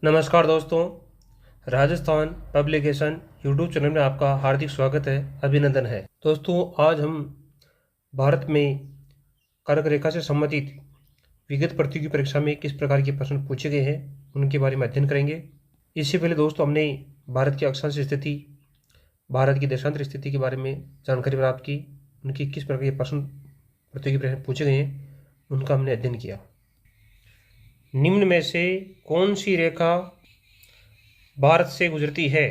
नमस्कार दोस्तों, Rajasthan publication YouTube channel में आपका हार्दिक स्वागत है, अभिनंदन है। दोस्तों, आज हम भारत में कर्क रेखा से संबंधित विगत प्रतियोगी परीक्षा में किस प्रकार के प्रश्न पूछे गए हैं उनके बारे में अध्ययन करेंगे। इससे पहले दोस्तों, हमने भारत की अक्षांश स्थिति, भारत की देशांतर स्थिति के बारे में जानकारी प्राप्त की। उनकी किस प्रकार के प्रश्न प्रतियोगी प्रश्न पूछे गए हैं उनका हमने अध्ययन किया। निम्न में से कौन सी रेखा भारत से गुजरती है?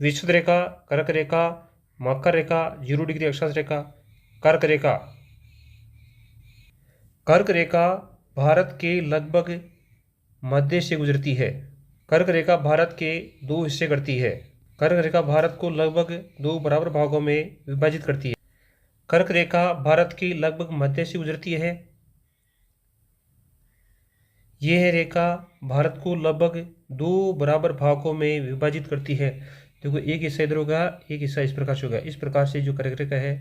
विषुवत रेखा, कर्क रेखा, मकर रेखा, 0 डिग्री अक्षांश रेखा। कर्क रेखा। कर्क रेखा भारत के लगभग मध्य से गुजरती है। कर्क रेखा भारत के 2 हिस्से करती है। कर्क रेखा भारत को लगभग 2 बराबर भागों में विभाजित करती है। कर्क रेखा भारत की लगभग मध्य से गुजरती है। यह रेखा भारत को लगभग 2 बराबर भागों में विभाजित करती है। देखो, एक हिस्सा इधर होगा, एक हिस्सा इस प्रकार से होगा। इस प्रकार से जो कर्क रेखा है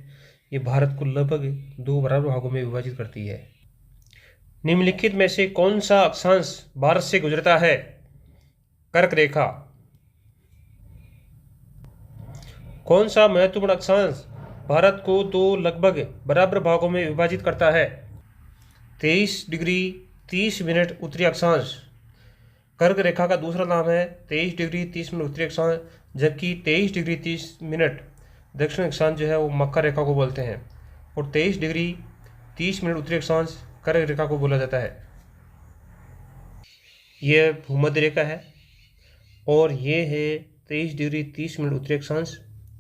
ये भारत को लगभग 2 बराबर भागों में विभाजित करती है। निम्नलिखित में से कौन सा अक्षांश भारत से गुजरता है? कर्क रेखा। कौन सा महत्वपूर्ण अक्षांश भारत को 2 लगभग बराबर भागों में विभाजित करता है? 23 डिग्री 30 मिनट उत्तरी अक्षांश। कर्क रेखा का दूसरा नाम है 23 डिग्री 30 मिनट उत्तरी अक्षांश, जबकि 23 डिग्री 30 मिनट दक्षिण अक्षांश जो है वो मकर रेखा को बोलते हैं, और 23 डिग्री 30 मिनट उत्तरी अक्षांश कर्क रेखा को बोला जाता है। यह भूमध्य रेखा है और ये है 23 डिग्री 30 मिनट उत्तरी अक्षांश,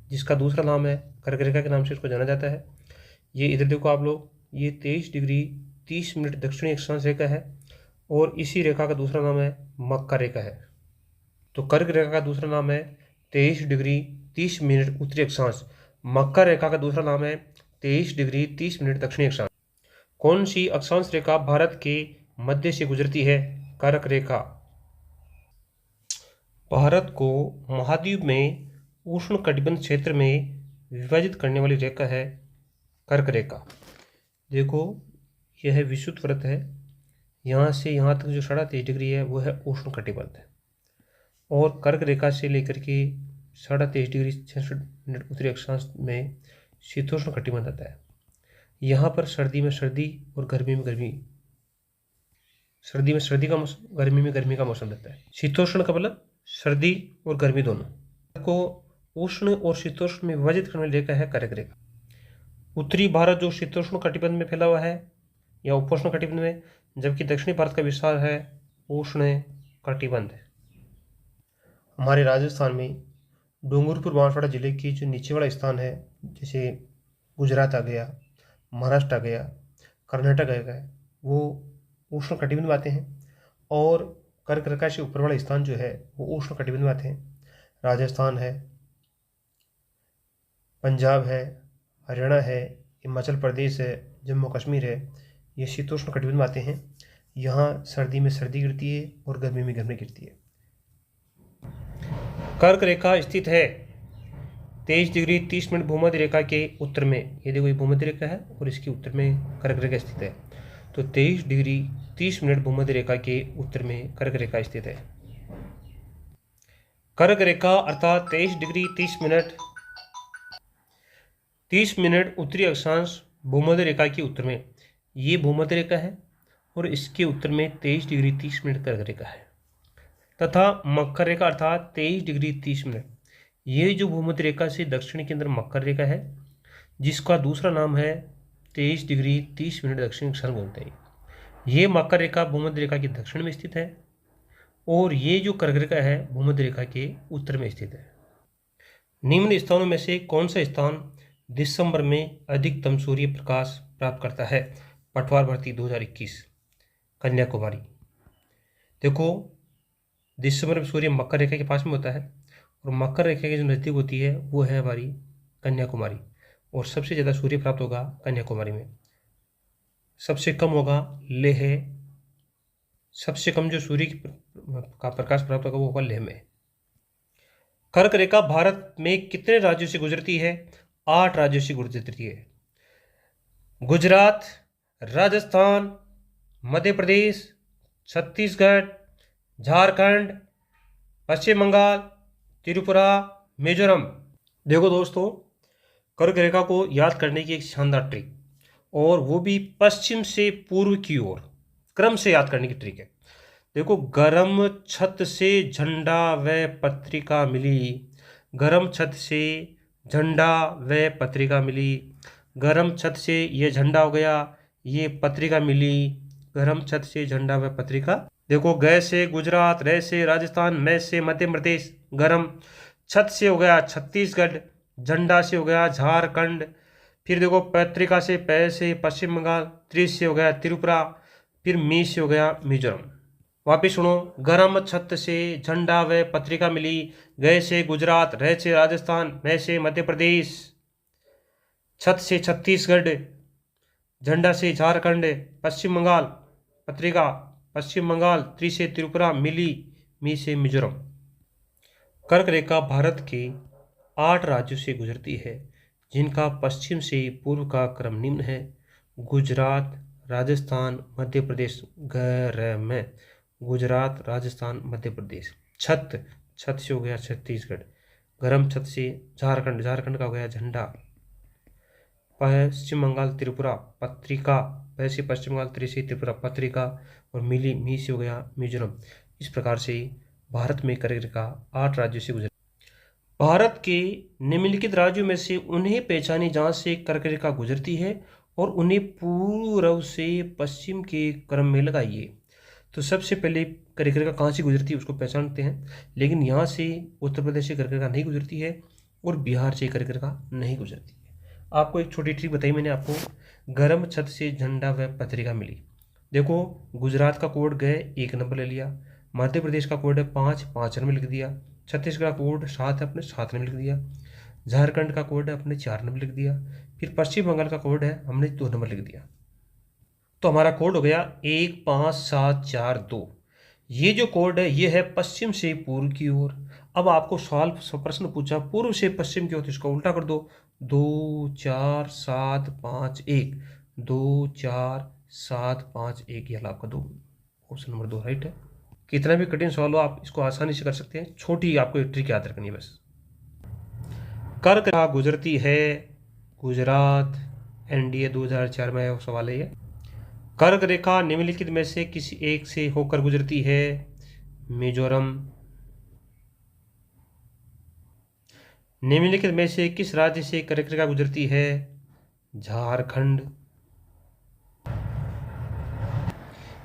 जिसका दूसरा नाम है कर्क रेखा के नाम से इसको जाना जाता है। ये इधर देखो आप लोग, ये 23 डिग्री 30 मिनट दक्षिणी अक्षांश रेखा है और इसी रेखा का दूसरा नाम है मकर रेखा है। तो कर्क रेखा का दूसरा नाम है 23 डिग्री 30 मिनट उत्तरी अक्षांश। मकर रेखा का दूसरा नाम है 23 डिग्री 30 मिनट दक्षिणी अक्षांश। कौन सी अक्षांश रेखा भारत के मध्य से गुजरती है? कर्क रेखा। भारत को महाद्वीप में उष्ण कटिबंध क्षेत्र में विभाजित करने वाली रेखा है कर्क रेखा। देखो, यह विषुवत वृत्त है, यहाँ से यहाँ तक जो 23.5 डिग्री है वो है उष्ण कटिबंध है, और कर्क रेखा से लेकर के 23.5 डिग्री 66 मिनट उत्तरी अक्षांश में शीतोष्ण कटिबंध आता है। यहाँ पर सर्दी में सर्दी और गर्मी में गर्मी, सर्दी में सर्दी का मौसम, गर्मी में गर्मी का मौसम रहता है। शीतोष्ण का मतलब सर्दी और गर्मी दोनों को उष्ण और शीतोष्ण में विभाजित करने वाली रेखा है कर्क रेखा। उत्तरी भारत जो शीतोष्ण कटिबंध में फैला हुआ है या उपोष्ण कटिबंध में, जबकि दक्षिणी भारत का विस्तार है उष्ण कटिबंध। हमारे राजस्थान में डूंगरपुर बांसवाड़ा जिले की जो नीचे वाला स्थान है, जैसे गुजरात आ गया, महाराष्ट्र आ गया, कर्नाटक आ गया, वो उष्ण कटिबंध में आते हैं, और कर्क रेखा से ऊपर वाला स्थान जो है वो उष्ण कटिबंध में आते हैं। राजस्थान है, पंजाब है, हरियाणा है, हिमाचल प्रदेश है, जम्मू कश्मीर है, ये शीतोष्ण कटिबंध में आते हैं। यहाँ सर्दी में सर्दी गिरती है और गर्मी में गर्मी गिरती है। कर्क रेखा स्थित है 23 डिग्री 30 मिनट भूमध्य रेखा के उत्तर में। ये देखो, ये भूमध्य रेखा है और इसके उत्तर में कर्क रेखा स्थित है। तो 23 डिग्री 30 मिनट भूमध्य रेखा के उत्तर में कर्क रेखा स्थित है। कर्क रेखा अर्थात 23 डिग्री 30 मिनट उत्तरी अक्षांश भूमध्य रेखा के उत्तर में, ये भूमध्य रेखा है और इसके उत्तर में 23 डिग्री 30 मिनट कर्क रेखा है। तथा मकर रेखा अर्थात 23 डिग्री 30 मिनट, ये जो भूमध्य रेखा से दक्षिण के अंदर मकर रेखा है, जिसका दूसरा नाम है 23 डिग्री 30 मिनट दक्षिण अक्षांश बोलते हैं। ये मकर रेखा भूमध्य रेखा के दक्षिण में स्थित है और ये जो कर्क रेखा है भूमध्य रेखा के उत्तर में स्थित है। निम्न स्थानों में से कौन सा स्थान दिसंबर में अधिकतम सूर्य प्रकाश प्राप्त करता है? पटवार भर्ती 2021, कन्याकुमारी। देखो, दिसंबर में सूर्य मकर रेखा के पास में होता है और मकर रेखा के जो नज़दीक होती है वो है हमारी कन्याकुमारी, और सबसे ज़्यादा सूर्य प्राप्त होगा कन्याकुमारी में। सबसे कम होगा लेह, सबसे कम जो सूर्य का प्रकाश प्राप्त होगा वो होगा लेह में। कर्क रेखा भारत में कितने राज्यों से गुजरती है? 8 राज्यों से गुजरती है। गुजरात, राजस्थान, मध्य प्रदेश, छत्तीसगढ़, झारखंड, पश्चिम बंगाल, त्रिपुरा, मिजोरम। देखो दोस्तों, कर्क रेखा को याद करने की एक शानदार ट्रिक, और वो भी पश्चिम से पूर्व की ओर क्रम से याद करने की ट्रिक है। देखो, गरम छत से झंडा व पत्रिका मिली, गरम छत से झंडा व पत्रिका मिली, गरम छत से ये झंडा हो गया, ये पत्रिका मिली, गरम छत से झंडा व पत्रिका। देखो, ग से गुजरात, रे से राजस्थान, मैं से मध्य प्रदेश, गरम छत से हो गया छत्तीसगढ़, झंडा से हो गया झारखंड, फिर देखो पत्रिका से पै से पश्चिम बंगाल, त्रि से हो गया त्रिपुरा, फिर मी से हो गया मिजोरम। वापिस सुनो, गरम छत से झंडा व पत्रिका मिली, गए से गुजरात, रह से राजस्थान, मैं से मध्य प्रदेश, छत से छत्तीसगढ़, झंडा से झारखंड, पश्चिम बंगाल, पत्रिका पश्चिम बंगाल, त्रि से त्रिपुरा, मिली, मी से मिजोरम। कर्क रेखा भारत के 8 राज्यों से गुजरती है, जिनका पश्चिम से पूर्व का क्रम निम्न है। गुजरात, राजस्थान, मध्य प्रदेश, में गुजरात, राजस्थान, मध्य प्रदेश। छत, छत से हो गया छत्तीसगढ़, गरम छत से झारखंड, झारखंड का हो गया झंडा, पश्चिम बंगाल, त्रिपुरा, पत्रिका, वैसे पश्चिम बंगाल, त्रि से त्रिपुरा, पत्रिका, और मिली, मी से हो गया मिजोरम। इस प्रकार से भारत में कर्क रेखा 8 राज्यों से गुजर। भारत के निम्नलिखित राज्यों में से उन्हें पहचाने जहाँ से कर्क रेखा गुजरती है, और उन्हें पूर्व से पश्चिम के क्रम में लगाइए। तो सबसे पहले कर्क रेखा कहाँ से गुजरती है उसको पहचानते हैं, लेकिन यहाँ से उत्तर प्रदेश से कर्क रेखा नहीं गुजरती है, और बिहार से कर्क रेखा नहीं गुजरती है। आपको एक छोटी ट्रिक बताई मैंने आपको, गरम छत से झंडा व पत्रिका मिली। देखो, गुजरात का कोड गए 1 नंबर ले लिया, मध्य प्रदेश का कोड है 5, 5 नंबर लिख दिया, छत्तीसगढ़ का कोड 7 है, अपने 7 नंबर लिख दिया, झारखंड का कोड है, अपने 4 नंबर लिख दिया, फिर पश्चिम बंगाल का कोड है, हमने 2 नंबर लिख दिया। तो हमारा कोड हो गया 1, 5, 7, 4, 2। ये जो कोड है ये है पश्चिम से पूर्व की ओर। अब आपको प्रश्न पूछा पूर्व से पश्चिम की ओर, तो इसको उल्टा कर दो, 2, 4, 7, 5, 1, 2, 4, 7, 5, 1, ये आपका 2, ऑप्शन नंबर 2 राइट है। कितना भी कठिन सवाल हो आप इसको आसानी से कर सकते हैं, छोटी आपको एक ट्रिक याद रखनी है बस। कर्क रेखा गुजरती है गुजरात, NDA 2004 में वो सवाल है ये। कर्क रेखा निम्नलिखित में से किसी एक से होकर गुजरती है, मिजोरम। निम्नलिखित में से किस राज्य से कर्क रेखा गुजरती है, झारखंड।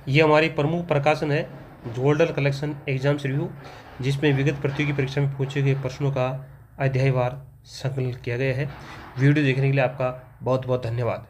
ये हमारी प्रमुख प्रकाशन है गोल्डन कलेक्शन एग्जाम्स रिव्यू, जिसमें विगत प्रतियोगी परीक्षा में पूछे गए प्रश्नों का अध्यायवार संकलन किया गया है। वीडियो देखने के लिए आपका बहुत बहुत धन्यवाद।